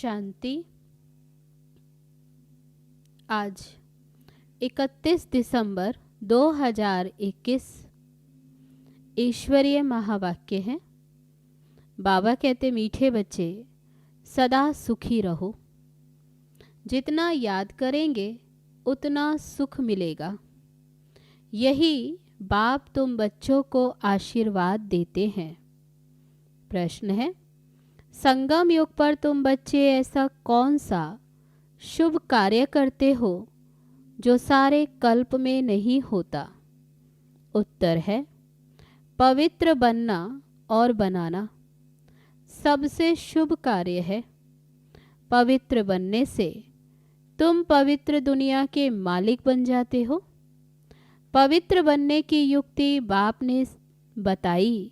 शांति। आज 31 दिसंबर 2021 ईश्वरीय महावाक्य है। बाबा कहते, मीठे बच्चे सदा सुखी रहो। जितना याद करेंगे उतना सुख मिलेगा। यही बाप तुम बच्चों को आशीर्वाद देते हैं। प्रश्न है, संगम युग पर तुम बच्चे ऐसा कौन सा शुभ कार्य करते हो जो सारे कल्प में नहीं होता? उत्तर है, पवित्र बनना और बनाना सबसे शुभ कार्य है। पवित्र बनने से तुम पवित्र दुनिया के मालिक बन जाते हो। पवित्र बनने की युक्ति बाप ने बताई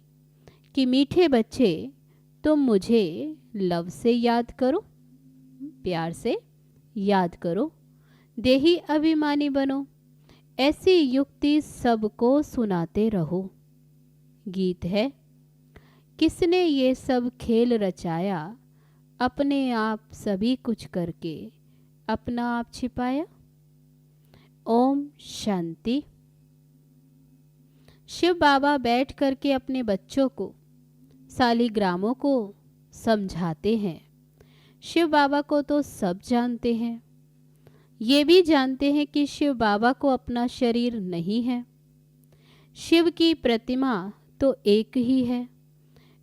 कि मीठे बच्चे तुम मुझे लव से याद करो, प्यार से याद करो, देही अभिमानी बनो। ऐसी युक्ति सबको सुनाते रहो। गीत है, किसने ये सब खेल रचाया, अपने आप सभी कुछ करके अपना आप छिपाया। ओम शांति। शिव बाबा बैठ करके अपने बच्चों को, सालिग्रामों को समझाते हैं। शिव बाबा को तो सब जानते हैं। ये भी जानते हैं कि शिव बाबा को अपना शरीर नहीं है। शिव की प्रतिमा तो एक ही है,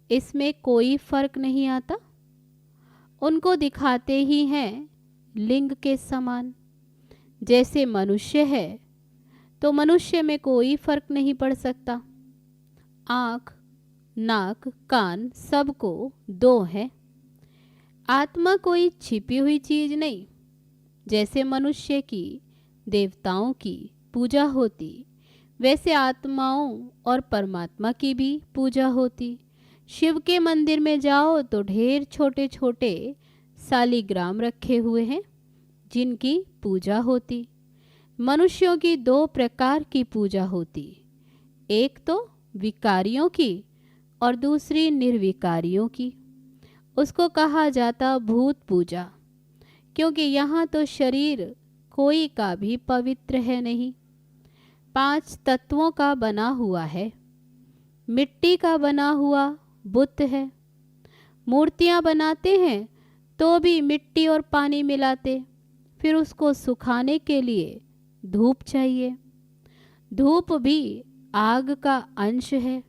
इसमें कोई फर्क नहीं आता। उनको दिखाते ही हैं लिंग के समान। जैसे मनुष्य है तो मनुष्य में कोई फर्क नहीं पड़ सकता। आँख, नाक, कान सबको दो है। आत्मा कोई छिपी हुई चीज नहीं। जैसे मनुष्य की, देवताओं की पूजा होती, वैसे आत्माओं और परमात्मा की भी पूजा होती। शिव के मंदिर में जाओ तो ढेर छोटे छोटे सालिग्राम रखे हुए हैं जिनकी पूजा होती। मनुष्यों की दो प्रकार की पूजा होती, एक तो विकारियों की और दूसरी निर्विकारियों की। उसको कहा जाता भूत पूजा, क्योंकि यहाँ तो शरीर कोई का भी पवित्र है नहीं। 5 तत्वों का बना हुआ है। मिट्टी का बना हुआ बुत है। मूर्तियाँ बनाते हैं तो भी मिट्टी और पानी मिलाते, फिर उसको सुखाने के लिए धूप चाहिए। धूप भी आग का अंश है।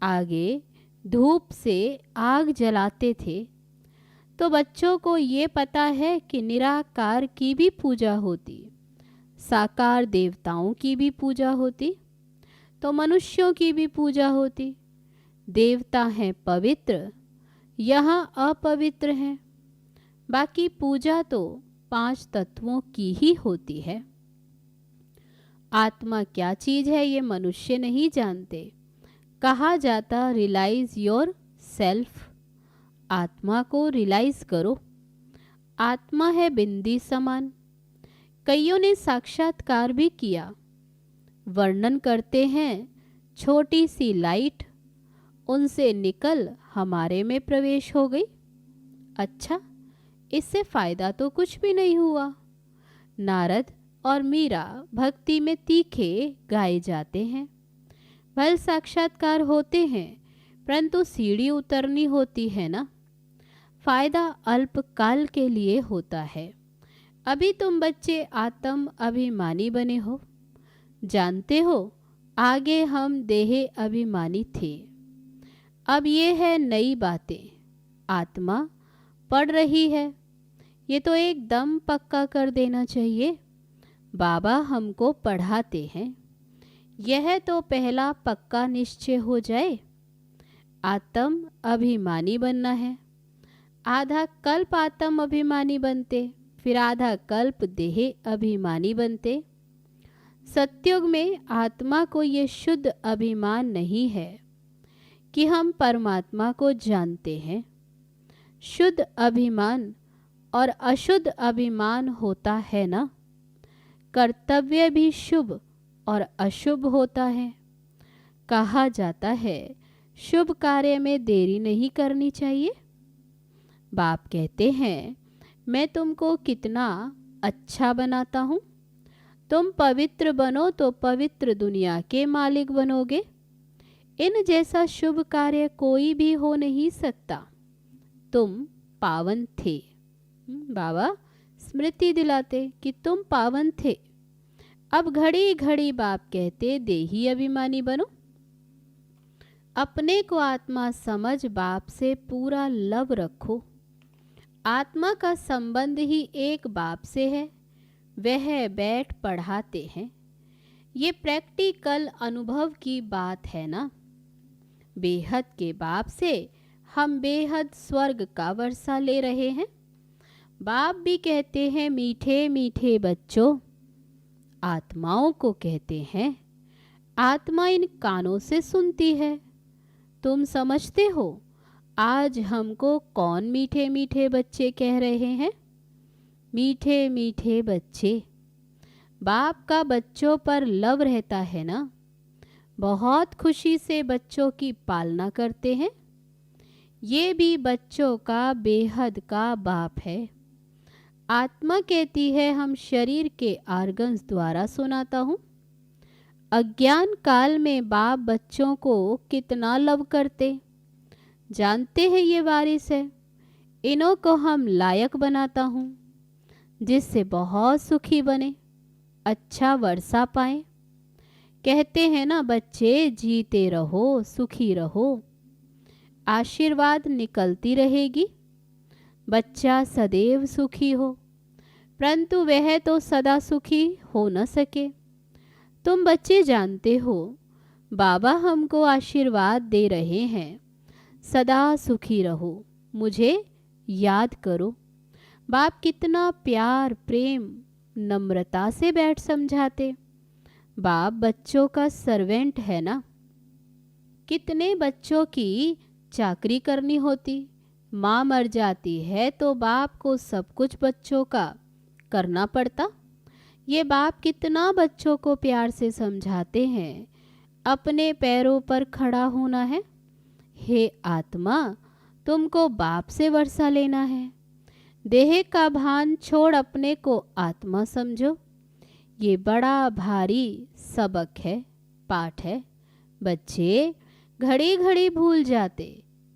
आगे धूप से आग जलाते थे। तो बच्चों को ये पता है कि निराकार की भी पूजा होती, साकार देवताओं की भी पूजा होती, तो मनुष्यों की भी पूजा होती। देवता हैं पवित्र, यहाँ अपवित्र हैं। बाकी पूजा तो 5 तत्वों की ही होती है। आत्मा क्या चीज है ये मनुष्य नहीं जानते। कहा जाता रियलाइज योर सेल्फ। आत्मा को रियलाइज करो। आत्मा है बिंदी समान। कईयों ने साक्षात्कार भी किया। वर्णन करते हैं, छोटी सी लाइट उनसे निकल हमारे में प्रवेश हो गई। अच्छा, इससे फायदा तो कुछ भी नहीं हुआ। नारद और मीरा भक्ति में तीखे गाए जाते हैं। भल साक्षात्कार होते हैं, परंतु सीढ़ी उतरनी होती है ना। फायदा अल्पकाल के लिए होता है। अभी तुम बच्चे आत्म अभिमानी बने हो। जानते हो आगे हम देह अभिमानी थे। अब ये है नई बातें। आत्मा पढ़ रही है। ये तो एकदम पक्का कर देना चाहिए। बाबा हमको पढ़ाते हैं, यह तो पहला पक्का निश्चय हो जाए। आत्म अभिमानी बनना है। आधा कल्प आत्म अभिमानी बनते, फिर आधा कल्प देह अभिमानी बनते। सतयुग में आत्मा को ये शुद्ध अभिमान नहीं है कि हम परमात्मा को जानते हैं। शुद्ध अभिमान और अशुद्ध अभिमान होता है ना। कर्तव्य भी शुभ और अशुभ होता है। कहा जाता है शुभ कार्य में देरी नहीं करनी चाहिए। बाप कहते हैं, मैं तुमको कितना अच्छा बनाता हूँ। तुम पवित्र बनो तो पवित्र दुनिया के मालिक बनोगे। इन जैसा शुभ कार्य कोई भी हो नहीं सकता। तुम पावन थे। बाबा स्मृति दिलाते कि तुम पावन थे। अब घड़ी घड़ी बाप कहते, देही अभिमानी बनो। अपने को आत्मा समझ बाप से पूरा लव रखो। आत्मा का संबंध ही एक बाप से है। वह बैठ पढ़ाते हैं। ये प्रैक्टिकल अनुभव की बात है ना। बेहद के बाप से हम बेहद स्वर्ग का वर्षा ले रहे हैं। बाप भी कहते हैं, मीठे मीठे बच्चों। आत्माओं को कहते हैं, आत्मा इन कानों से सुनती है। तुम समझते हो आज हमको कौन मीठे मीठे बच्चे कह रहे हैं? मीठे मीठे बच्चे। बाप का बच्चों पर लव रहता है ना। बहुत खुशी से बच्चों की पालना करते हैं। ये भी बच्चों का बेहद का बाप है। आत्मा कहती है, हम शरीर के आर्गन्स द्वारा सुनाता हूँ। अज्ञान काल में बाप बच्चों को कितना लव करते जानते हैं। ये वारिस है। इन्हों को हम लायक बनाता हूँ, जिससे बहुत सुखी बने, अच्छा वर्षा पाए। कहते हैं ना, बच्चे जीते रहो, सुखी रहो, आशीर्वाद निकलती रहेगी। बच्चा सदैव सुखी हो, परंतु वह तो सदा सुखी हो न सके। तुम बच्चे जानते हो, बाबा हमको आशीर्वाद दे रहे हैं, सदा सुखी रहो, मुझे याद करो। बाप कितना प्यार, प्रेम, नम्रता से बैठ समझाते। बाप बच्चों का सर्वेंट है ना। कितने बच्चों की चाकरी करनी होती, माँ मर जाती है तो बाप को सब कुछ बच्चों का करना पड़ता। ये बाप कितना बच्चों को प्यार से समझाते हैं, अपने पैरों पर खड़ा होना है। हे आत्मा, तुमको बाप से वर्षा लेना है। देह का भान छोड़ अपने को आत्मा समझो। ये बड़ा भारी सबक है, पाठ है। बच्चे घड़ी घड़ी भूल जाते,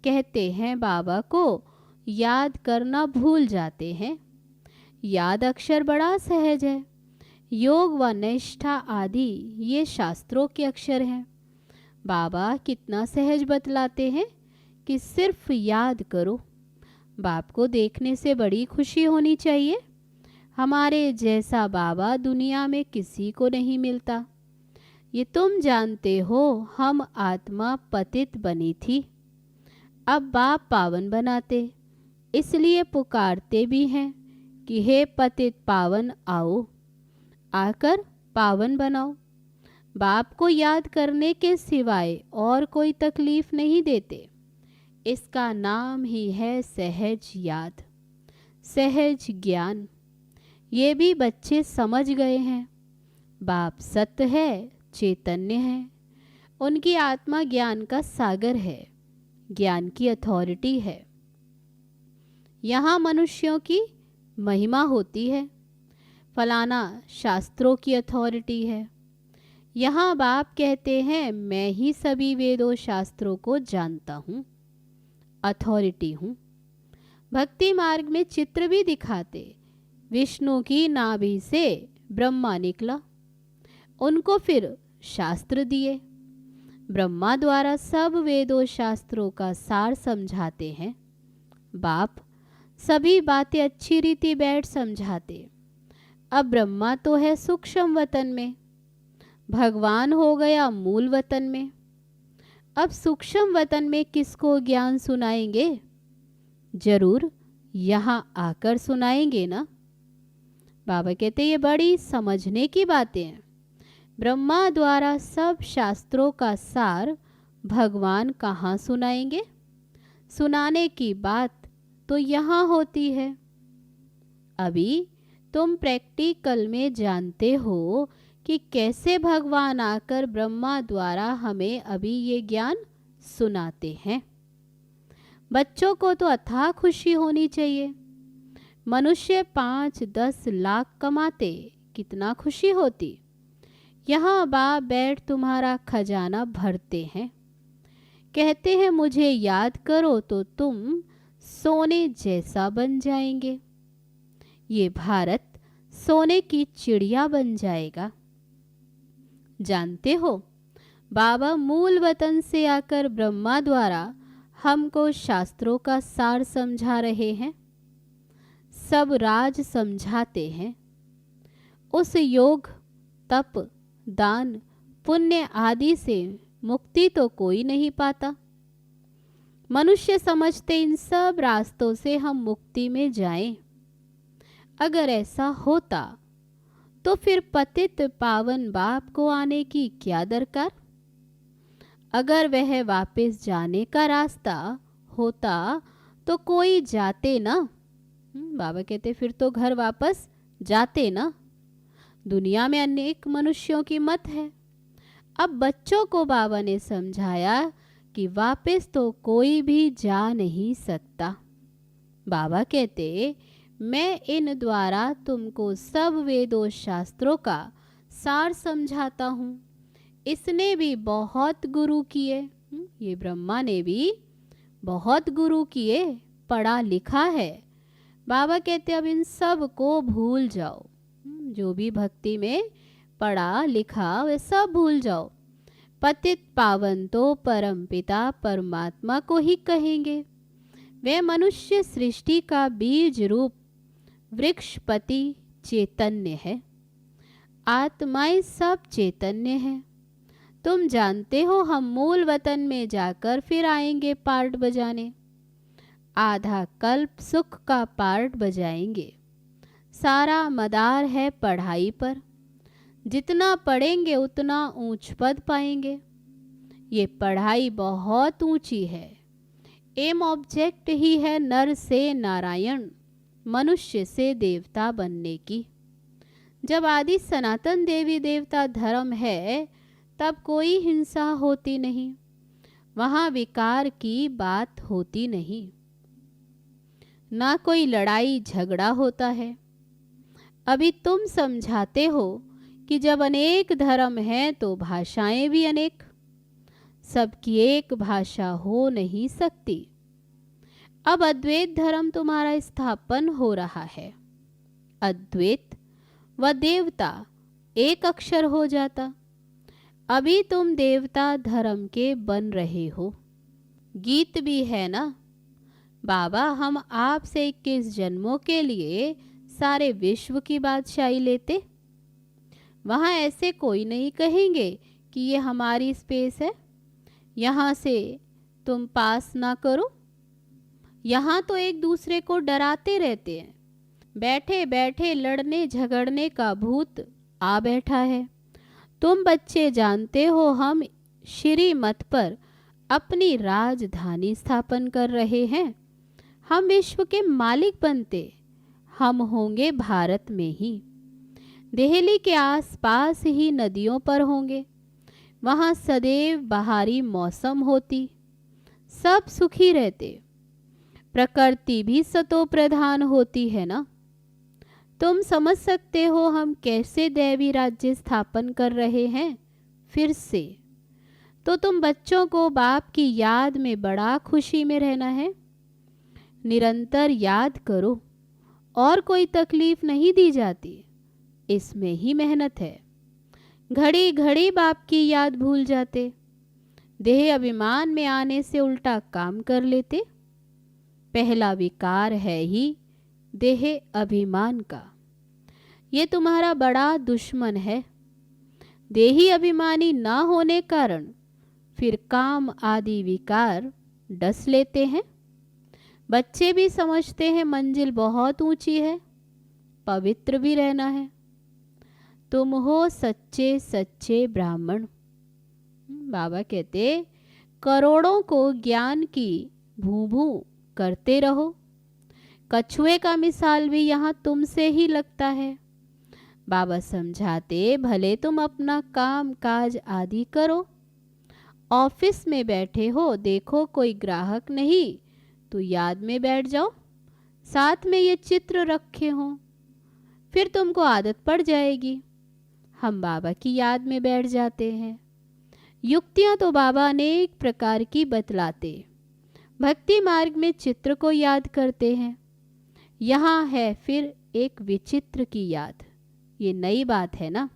कहते हैं बाबा को याद करना भूल जाते हैं। याद अक्षर बड़ा सहज है। योग व निष्ठा आदि ये शास्त्रों के अक्षर हैं। बाबा कितना सहज बतलाते हैं कि सिर्फ याद करो। बाप को देखने से बड़ी खुशी होनी चाहिए। हमारे जैसा बाबा दुनिया में किसी को नहीं मिलता। ये तुम जानते हो, हम आत्मा पतित बनी थी, अब बाप पावन बनाते, इसलिए पुकारते भी हैं कि हे पतित पावन आओ, आकर पावन बनाओ। बाप को याद करने के सिवाय और कोई तकलीफ नहीं देते। इसका नाम ही है सहज याद, सहज ज्ञान। ये भी बच्चे समझ गए हैं। बाप सत्य है, चैतन्य है। उनकी आत्मा ज्ञान का सागर है, ज्ञान की अथॉरिटी है। यहाँ मनुष्यों की महिमा होती है, फलाना शास्त्रों की अथॉरिटी है। यहाँ बाप कहते हैं, मैं ही सभी वेदों शास्त्रों को जानता हूँ, अथॉरिटी हूँ। भक्ति मार्ग में चित्र भी दिखाते। विष्णु की नाभि से ब्रह्मा निकला, उनको फिर शास्त्र दिए। ब्रह्मा द्वारा सब वेदों शास्त्रों का सार समझाते हैं। बाप सभी बातें अच्छी रीति बैठ समझाते। अब ब्रह्मा तो है सूक्ष्म वतन में, भगवान हो गया मूल वतन में। अब सूक्ष्म वतन में किसको ज्ञान सुनाएंगे? जरूर यहाँ आकर सुनाएंगे ना। बाबा कहते ये बड़ी समझने की बातें हैं। ब्रह्मा द्वारा सब शास्त्रों का सार भगवान कहाँ सुनाएंगे? सुनाने की बात तो यहाँ होती है। अभी तुम प्रैक्टिकल में जानते हो कि कैसे भगवान आकर ब्रह्मा द्वारा हमें अभी ये ज्ञान सुनाते हैं। बच्चों को तो अथाह खुशी होनी चाहिए। मनुष्य 5-10 लाख कमाते, कितना खुशी होती। यहाँ बाप बैठ तुम्हारा खजाना भरते हैं, कहते हैं मुझे याद करो तो तुम सोने जैसा बन जाएंगे। ये भारत सोने की चिड़िया बन जाएगा। जानते हो, बाबा मूल वतन से आकर ब्रह्मा द्वारा हमको शास्त्रों का सार समझा रहे हैं, सब राज समझाते हैं। उस योग, तप, दान, पुण्य आदि से मुक्ति तो कोई नहीं पाता। मनुष्य समझते इन सब रास्तों से हम मुक्ति में जाएं। अगर ऐसा होता तो फिर पतित पावन बाप को आने की क्या दरकार। अगर वह वापस जाने का रास्ता होता तो कोई जाते ना। बाबा कहते फिर तो घर वापस जाते ना। दुनिया में अनेक मनुष्यों की मत है। अब बच्चों को बाबा ने समझाया कि वापस तो कोई भी जा नहीं सकता। बाबा कहते मैं इन द्वारा तुमको सब वेदों शास्त्रों का सार समझाता हूँ। इसने भी बहुत गुरु किए, ये ब्रह्मा ने भी बहुत गुरु किए, पढ़ा लिखा है। बाबा कहते अब इन सब को भूल जाओ। जो भी भक्ति में पढ़ा लिखा वे सब भूल जाओ। पतित पावन तो परम पिता परमात्मा को ही कहेंगे। वे मनुष्य सृष्टि का बीज रूप वृक्षपति चैतन्य है। आत्माएं सब चैतन्य है। तुम जानते हो हम मूल वतन में जाकर फिर आएंगे पार्ट बजाने। आधा कल्प सुख का पार्ट बजाएंगे। सारा मदार है पढ़ाई पर। जितना पढ़ेंगे उतना ऊंच पद पाएंगे। ये पढ़ाई बहुत ऊंची है। एम ऑब्जेक्ट ही है नर से नारायण, मनुष्य से देवता बनने की। जब आदि सनातन देवी देवता धर्म है तब कोई हिंसा होती नहीं, वहाँ विकार की बात होती नहीं, ना कोई लड़ाई झगड़ा होता है। अभी तुम समझाते हो कि जब अनेक धर्म हैं तो भाषाएं भी अनेक, सबकी एक भाषा हो नहीं सकती। अब अद्वैत धर्म तुम्हारा स्थापन हो रहा है। अद्वैत व देवता एक अक्षर हो जाता। अभी तुम देवता धर्म के बन रहे हो। गीत भी है ना, बाबा हम आपसे 21 जन्मों के लिए सारे विश्व की बादशाही लेते। वहाँ ऐसे कोई नहीं कहेंगे कि ये हमारी स्पेस है, यहाँ से तुम पास ना करो। यहाँ तो एक दूसरे को डराते रहते हैं। बैठे बैठे लड़ने झगड़ने का भूत आ बैठा है। तुम बच्चे जानते हो हम श्री मत पर अपनी राजधानी स्थापन कर रहे हैं। हम विश्व के मालिक बनते, हम होंगे भारत में ही। दिल्ली के आसपास ही नदियों पर होंगे। वहाँ सदैव बहारी मौसम होती, सब सुखी रहते। प्रकृति भी सतो प्रधान होती है ना। तुम समझ सकते हो हम कैसे दैवी राज्य स्थापन कर रहे हैं फिर से। तो तुम बच्चों को बाप की याद में बड़ा खुशी में रहना है। निरंतर याद करो, और कोई तकलीफ नहीं दी जाती, इसमें ही मेहनत है। घड़ी घड़ी बाप की याद भूल जाते। देह अभिमान में आने से उल्टा काम कर लेते। पहला विकार है ही देह अभिमान का। ये तुम्हारा बड़ा दुश्मन है। देही अभिमानी ना होने कारण फिर काम आदि विकार डस लेते हैं। बच्चे भी समझते हैं मंजिल बहुत ऊंची है, पवित्र भी रहना है। तुम हो सच्चे सच्चे ब्राह्मण। बाबा कहते करोड़ों को ज्ञान की भूभू करते रहो। कछुए का मिसाल भी यहाँ तुमसे ही लगता है। बाबा समझाते भले तुम अपना काम काज आदि करो। ऑफिस में बैठे हो, देखो कोई ग्राहक नहीं तो याद में बैठ जाओ, साथ में ये चित्र रखे हों, फिर तुमको आदत पड़ जाएगी। हम बाबा की याद में बैठ जाते हैं। युक्तियां तो बाबा अनेक प्रकार की बतलाते, भक्ति मार्ग में चित्र को याद करते हैं। यहाँ है फिर एक विचित्र की याद। ये नई बात है ना।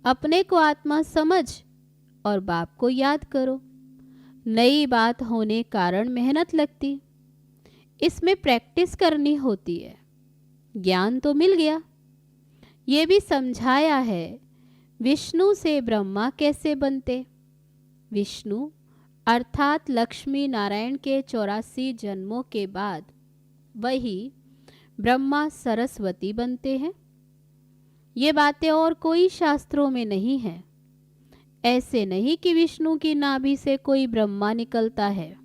अपने को आत्मा समझ और बाप को याद करो। नई बात होने कारण मेहनत लगती, इसमें प्रैक्टिस करनी होती है। ज्ञान तो मिल गया, ये भी समझाया है विष्णु से ब्रह्मा कैसे बनते। विष्णु अर्थात लक्ष्मी नारायण के 84 जन्मों के बाद वही ब्रह्मा सरस्वती बनते हैं। ये बातें और कोई शास्त्रों में नहीं है। ऐसे नहीं कि विष्णु की नाभि से कोई ब्रह्मा निकलता है।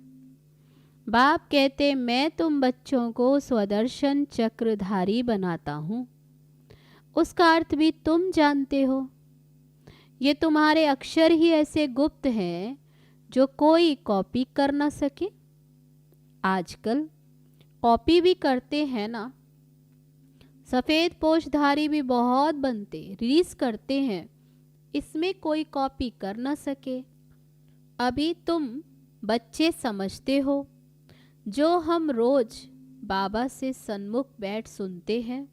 बाप कहते मैं तुम बच्चों को स्वदर्शन चक्रधारी बनाता हूँ, उसका अर्थ भी तुम जानते हो। ये तुम्हारे अक्षर ही ऐसे गुप्त हैं जो कोई कॉपी कर ना सके। आजकल कॉपी भी करते हैं ना, सफ़ेद पोशधारी भी बहुत बनते, रीस करते हैं, इसमें कोई कॉपी कर ना सके। अभी तुम बच्चे समझते हो जो हम रोज बाबा से सन्मुख बैठ सुनते हैं।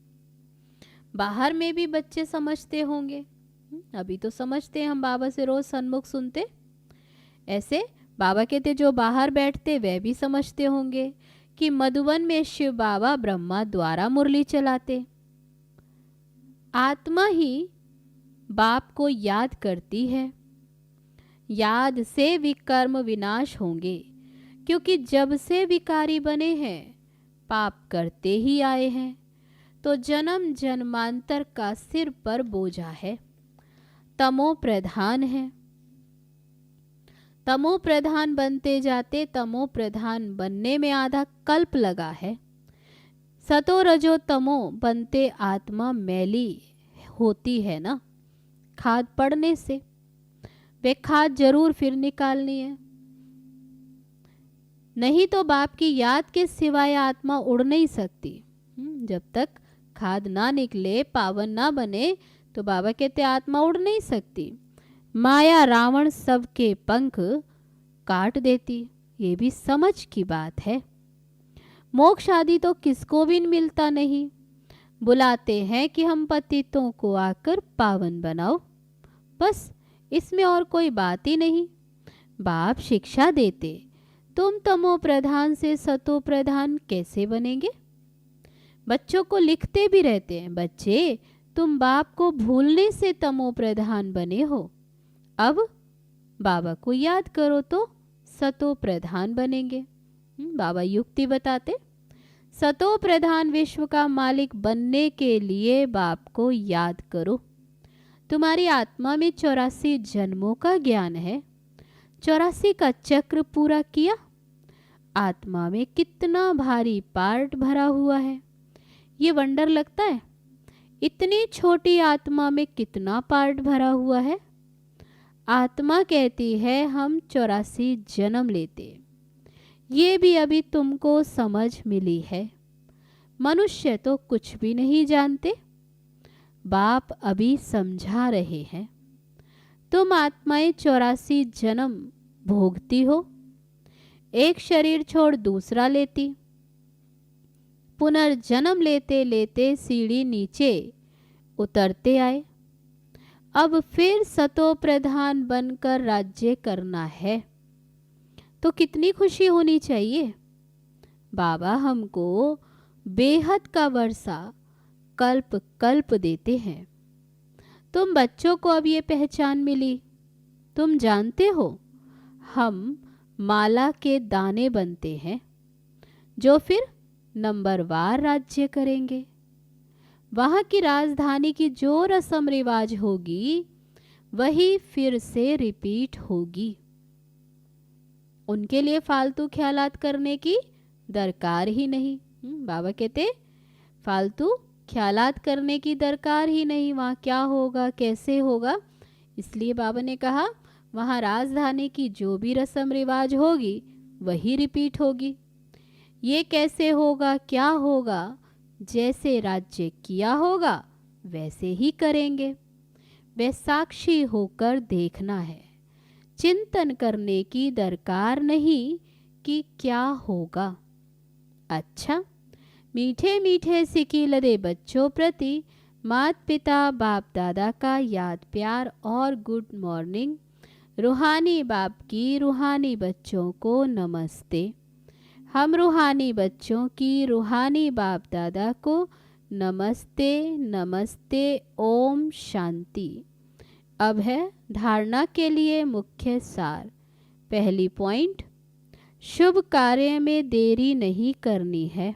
बाहर में भी बच्चे समझते होंगे, अभी तो समझते हैं हम बाबा से रोज सन्मुख सुनते। ऐसे बाबा कहते जो बाहर बैठते वह भी समझते होंगे कि मधुबन में शिव बाबा ब्रह्मा द्वारा मुरली चलाते। आत्मा ही बाप को याद करती है। याद से विकर्म विनाश होंगे, क्योंकि जब से विकारी बने हैं पाप करते ही आए हैं, तो जन्म जन्मांतर का सिर पर बोझा है। तमो प्रधान है, तमो प्रधान बनते जाते तमो प्रधान बनने में आधा कल्प लगा है। सतो रजो तमो बनते आत्मा मैली होती है ना, खाद पड़ने से। वे खाद जरूर फिर निकालनी है, नहीं तो बाप की याद के सिवाय आत्मा उड़ नहीं सकती। जब तक खाद ना निकले, पावन ना बने, तो बाबा कहते आत्मा उड़ नहीं सकती। माया रावण सबके पंख काट देती, ये भी समझ की बात है। मोक्ष आदि तो किसको भी मिलता नहीं। बुलाते हैं कि हम पतितों को आकर पावन बनाओ, बस इसमें और कोई बात ही नहीं। बाप शिक्षा देते, तुम तमो प्रधान से सतो प्रधान कैसे बनेंगे। बच्चों को लिखते भी रहते हैं, बच्चे तुम बाप को भूलने से तमो प्रधान बने हो, अब बाबा को याद करो तो सतो प्रधान बनेंगे। बाबा युक्ति बताते, सतो प्रधान विश्व का मालिक बनने के लिए बाप को याद करो। तुम्हारी आत्मा में 84 जन्मों का ज्ञान है, 84 का चक्र पूरा किया। आत्मा में कितना भारी पार्ट भरा हुआ है, ये वंडर लगता है। इतनी छोटी आत्मा में कितना पार्ट भरा हुआ है। आत्मा कहती है हम 84 जन्म लेते, ये भी अभी तुमको समझ मिली है। मनुष्य तो कुछ भी नहीं जानते, बाप अभी समझा रहे हैं। तुम आत्माएं 84 जन्म भोगती हो, एक शरीर छोड़ दूसरा लेती, पुनर्जन्म लेते लेते सीढ़ी नीचे उतरते आए। अब फिर सतो प्रधान बनकर राज्य करना है, तो कितनी खुशी होनी चाहिए। बाबा हमको बेहद का वर्षा कल्प कल्प देते हैं। तुम बच्चों को अब ये पहचान मिली। तुम जानते हो हम माला के दाने बनते हैं, जो फिर नंबरवार राज्य करेंगे। वहाँ की राजधानी की जो रस्म रिवाज होगी वही फिर से रिपीट होगी। उनके लिए फालतू ख्यालात करने की दरकार ही नहीं। बाबा कहते फालतू ख्यालात करने की दरकार ही नहीं, वहाँ क्या होगा कैसे होगा। इसलिए बाबा ने कहा वहाँ राजधानी की जो भी रस्म रिवाज होगी वही रिपीट होगी। ये कैसे होगा, क्या होगा? जैसे राज्य किया होगा वैसे ही करेंगे। वे साक्षी होकर देखना है, चिंतन करने की दरकार नहीं कि क्या होगा। अच्छा, मीठे मीठे सिकीलदे बच्चों प्रति माता पिता बाप दादा का याद प्यार और गुड मॉर्निंग। रूहानी बाप की रूहानी बच्चों को नमस्ते। हम रूहानी बच्चों की रूहानी बाप दादा को नमस्ते नमस्ते। ओम शांति। अब है धारणा के लिए मुख्य सार। पहली पॉइंट, शुभ कार्य में देरी नहीं करनी है।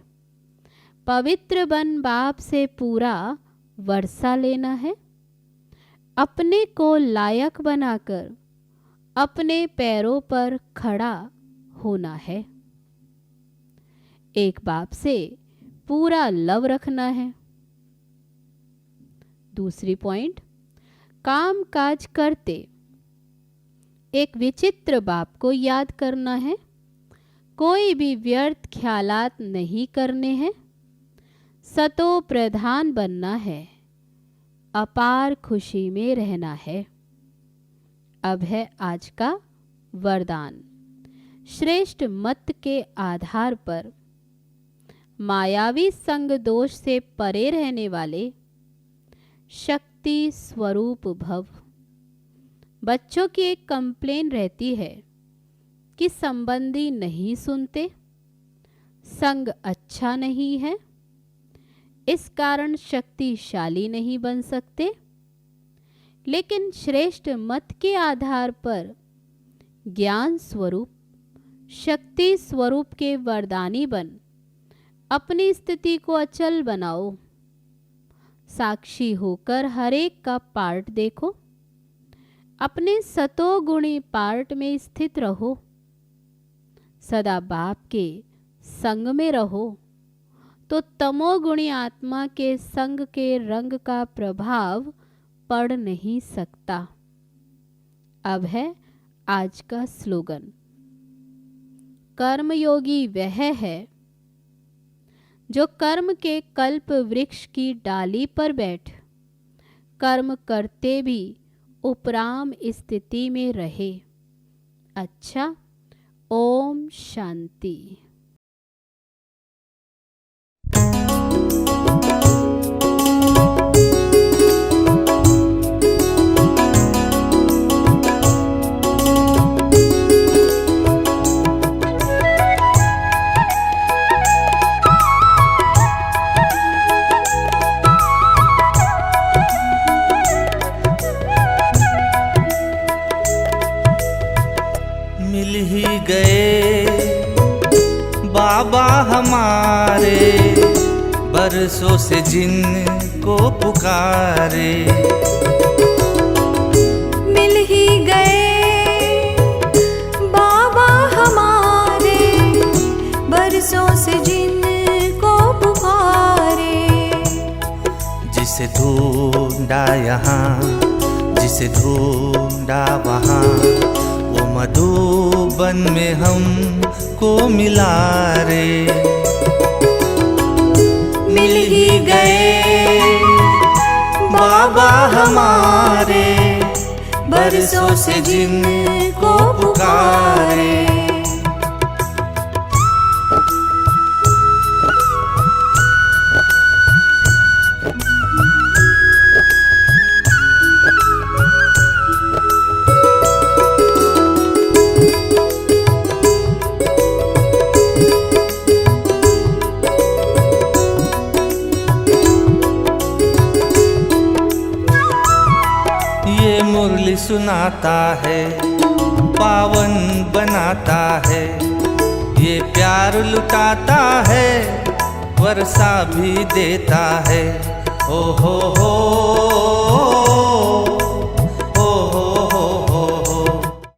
पवित्र बन बाप से पूरा वर्षा लेना है। अपने को लायक बनाकर अपने पैरों पर खड़ा होना है। एक बाप से पूरा लव रखना है। दूसरी पॉइंट, काम काज करते एक विचित्र बाप को याद करना है। कोई भी व्यर्थ ख्यालात नहीं करने हैं। सतो प्रधान बनना है। अपार खुशी में रहना है। अब है आज का वरदान। श्रेष्ठ मत के आधार पर मायावी संग दोष से परे रहने वाले शक्ति स्वरूप भव। बच्चों की एक कंप्लेन रहती है कि संबंधी नहीं सुनते, संग अच्छा नहीं है, इस कारण शक्तिशाली नहीं बन सकते। लेकिन श्रेष्ठ मत के आधार पर ज्ञान स्वरूप शक्ति स्वरूप के वरदानी बन अपनी स्थिति को अचल बनाओ। साक्षी होकर हर एक का पार्ट देखो। अपने सतोगुणी पार्ट में स्थित रहो। सदा बाप के संग में रहो तो तमोगुणी आत्मा के संग के रंग का प्रभाव पड़ नहीं सकता। अब है आज का स्लोगन। कर्मयोगी वह है जो कर्म के कल्प वृक्ष की डाली पर बैठ कर्म करते भी उपराम स्थिति में रहे। अच्छा, ओम शांति। मिल ही गए बाबा हमारे, बरसों से जिनको पुकारे। मिल ही गए बाबा हमारे, बरसों से जिनको पुकारे। जिसे ढूंढा यहाँ, जिसे ढूंढा वहाँ, वो मधुबन में हमको मिला रे। मिल ही गए बाबा हमारे, बरसों से जिनको पुकारे। ये मुरली सुनाता है, पावन बनाता है। ये प्यार लुटाता है, वर्षा भी देता है। ओ हो